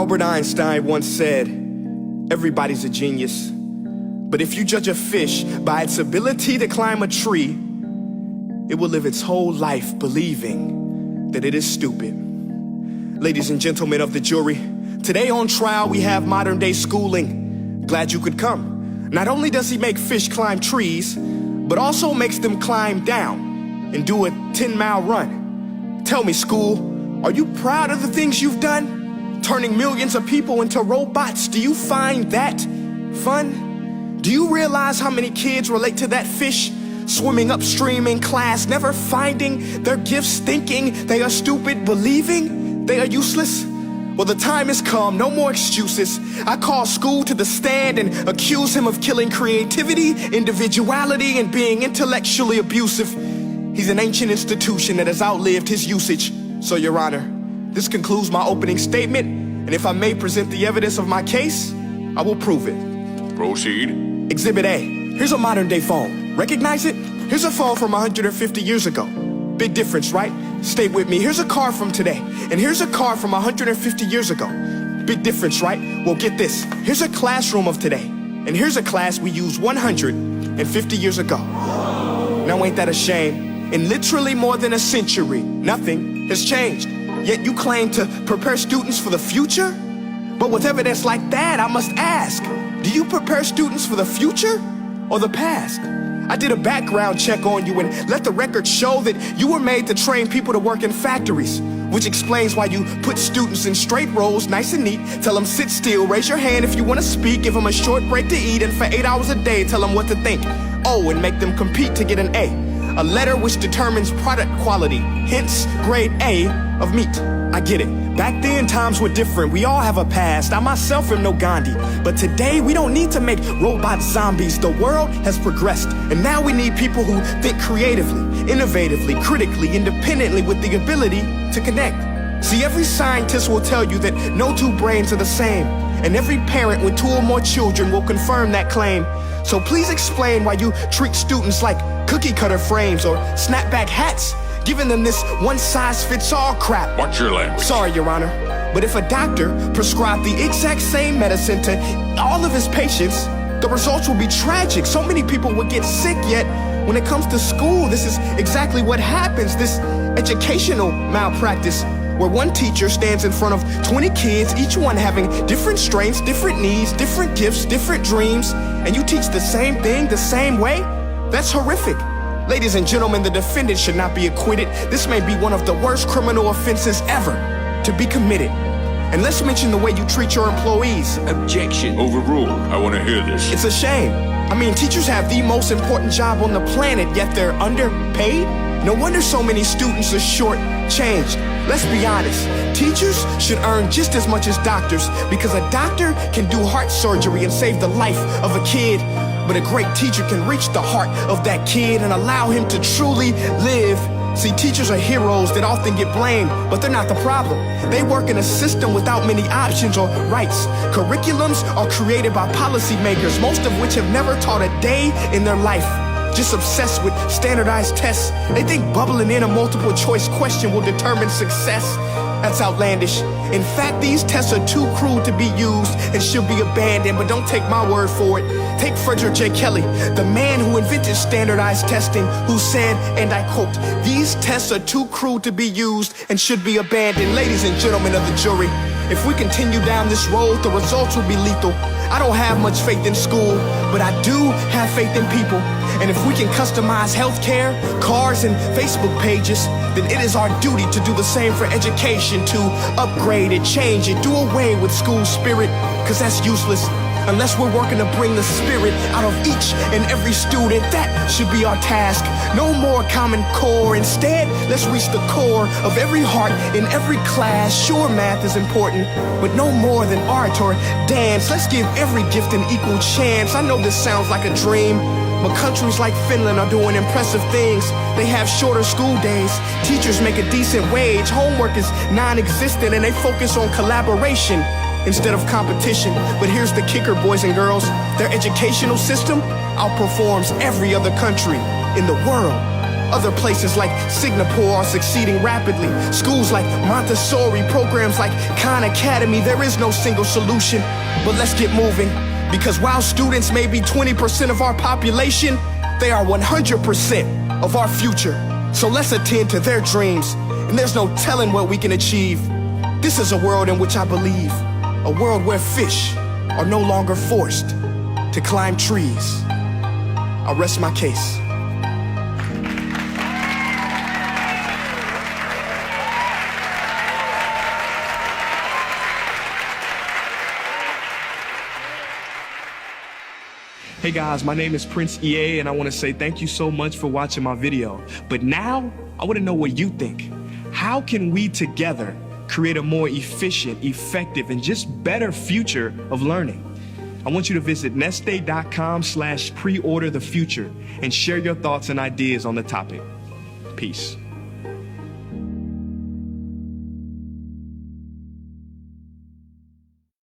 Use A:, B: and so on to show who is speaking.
A: Albert Einstein once said, everybody's a genius. But if you judge a fish by its ability to climb a tree, it will live its whole life believing that it is stupid. Ladies and gentlemen of the jury, today on trial we have modern day schooling. Glad you could come. Not only does he make fish climb trees, but also makes them climb down and do a 10-mile run. Tell me, school, are you proud of the things you've done? Turning millions of people into robots, do you find that fun? Do you realize how many kids relate to that fish swimming upstream in class, never finding their gifts, thinking they are stupid, believing they are useless? Well, the time has come, no more excuses. I call school to the stand and accuse him of killing creativity, individuality, and being intellectually abusive. He's an ancient institution that has outlived his usage. So, Your Honor, this concludes my opening statement, and if I may present the evidence of my case, I will prove it.
B: Proceed.
A: Exhibit A. Here's a modern-day phone. Recognize it? Here's a phone from 150 years ago. Big difference, right? Stay with me. Here's a car from today, and here's a car from 150 years ago. Big difference, right? Well, get this. Here's a classroom of today, and here's a class we used 150 years ago. Now, ain't that a shame? In literally more than a century, nothing has changed. Yet you claim to prepare students for the future? But with evidence like that, I must ask, do you prepare students for the future or the past? I did a background check on you and let the record show that you were made to train people to work in factories, which explains why you put students in straight rows, nice and neat, tell them sit still, raise your hand if you want to speak, give them a short break to eat, and for 8 hours a day, tell them what to think. Oh, and make them compete to get an A letter which determines product quality, hence grade A of meat. I get it. Back then, times were different. We all have a past. I myself am no Gandhi. But today, we don't need to make robot zombies. The world has progressed. And now we need people who think creatively, innovatively, critically, independently, with the ability to connect. See, every scientist will tell you that no two brains are the same. And every parent with 2 or more children will confirm that claim. So please explain why you treat students like cookie cutter frames or snapback hats, giving them this one-size-fits-all crap.
B: Watch your language.
A: Sorry, Your Honor, but if a doctor prescribed the exact same medicine to all of his patients, the results will be tragic. So many people would get sick, yet when it comes to school, this is exactly what happens, this educational malpractice, where one teacher stands in front of 20 kids, each one having different strengths, different needs, different gifts, different dreams, and you teach the same thing the same way? That's horrific. Ladies and gentlemen, the defendant should not be acquitted. This may be one of the worst criminal offenses ever to be committed. And let's mention the way you treat your employees.
B: Objection. Overruled. I want to hear this.
A: It's a shame. I mean, teachers have the most important job on the planet, yet they're underpaid? No wonder so many students are short-changed. Let's be honest. Teachers should earn just as much as doctors, because a doctor can do heart surgery and save the life of a kid. But a great teacher can reach the heart of that kid and allow him to truly live. See, teachers are heroes that often get blamed, but they're not the problem. They work in a system without many options or rights. Curriculums are created by policymakers, most of which have never taught a day in their life. Just obsessed with standardized tests. They think bubbling in a multiple choice question will determine success. That's outlandish. In fact, these tests are too cruel to be used and should be abandoned, but don't take my word for it. Take Frederick J. Kelly, the man who invented standardized testing, who said, and I quote, "These tests are too cruel to be used and should be abandoned." Ladies and gentlemen of the jury, if we continue down this road, the results will be lethal. I don't have much faith in school, but I do have faith in people. And if we can customize healthcare, cars, and Facebook pages, then it is our duty to do the same for education, to upgrade it, change it, do away with school spirit, because that's useless. Unless we're working to bring the spirit out of each and every student, that should be our task. No more Common Core. Instead, let's reach the core of every heart in every class. Sure, math is important, but no more than art or dance. Let's give every gift an equal chance. I know this sounds like a dream, but countries like Finland are doing impressive things. They have shorter school days. Teachers make a decent wage. Homework is non-existent, and they focus on collaboration instead of competition. But here's the kicker, boys and girls. Their educational system outperforms every other country in the world. Other places like Singapore are succeeding rapidly. Schools like Montessori, programs like Khan Academy, there is no single solution. But let's get moving, because while students may be 20% of our population, they are 100% of our future. So let's attend to their dreams, and there's no telling what we can achieve. This is a world in which I believe, a world where fish are no longer forced to climb trees. I rest my case. Hey guys, my name is Prince EA, and I want to say thank you so much for watching my video. But now, I want to know what you think. How can we together create a more efficient, effective, and just better future of learning? I want you to visit nestday.com/preorderthefuture and share your thoughts and ideas on the topic. Peace.